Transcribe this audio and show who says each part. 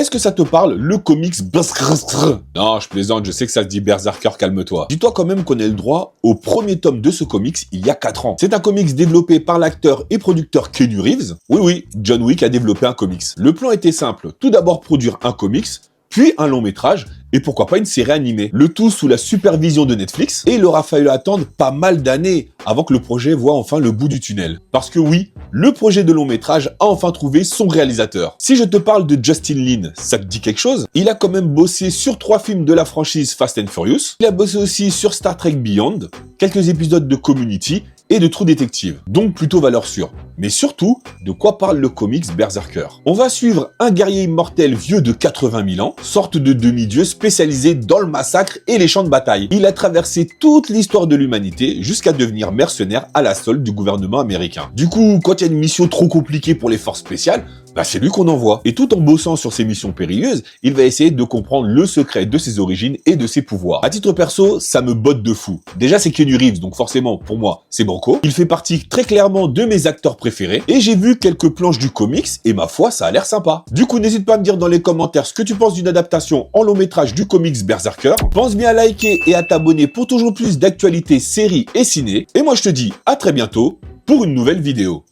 Speaker 1: Est-ce que ça te parle, le comics Berserker? Non, je plaisante, je sais que ça se dit Berserker, calme-toi. Dis-toi quand même qu'on a le droit au premier tome de ce comics il y a 4 ans. C'est un comics développé par l'acteur et producteur Keanu Reeves. Oui, John Wick a développé un comics. Le plan était simple, tout d'abord produire un comics, puis un long métrage, et pourquoi pas une série animée. Le tout sous la supervision de Netflix, et il aura fallu attendre pas mal d'années avant que le projet voie enfin le bout du tunnel. Parce que oui, le projet de long métrage a enfin trouvé son réalisateur. Si je te parle de Justin Lin, ça te dit quelque chose? Il a quand même bossé sur 3 films de la franchise Fast and Furious, il a bossé aussi sur Star Trek Beyond, quelques épisodes de Community, et de True Detective, donc plutôt valeur sûre. Mais surtout, de quoi parle le comics Berserker? On va suivre un guerrier immortel vieux de 80 000 ans, sorte de demi-dieu spécialisé dans le massacre et les champs de bataille. Il a traversé toute l'histoire de l'humanité jusqu'à devenir mercenaire à la solde du gouvernement américain. Du coup, quand il y a une mission trop compliquée pour les forces spéciales, c'est lui qu'on envoie. Et tout en bossant sur ses missions périlleuses, il va essayer de comprendre le secret de ses origines et de ses pouvoirs. À titre perso, ça me botte de fou. Déjà, c'est Keanu Reeves, donc forcément, pour moi, c'est banco. Il fait partie très clairement de mes acteurs préférés. Et j'ai vu quelques planches du comics, et ma foi, ça a l'air sympa. Du coup, n'hésite pas à me dire dans les commentaires ce que tu penses d'une adaptation en long métrage du comics Berserker. Pense bien à liker et à t'abonner pour toujours plus d'actualités, séries et ciné. Et moi, je te dis à très bientôt pour une nouvelle vidéo.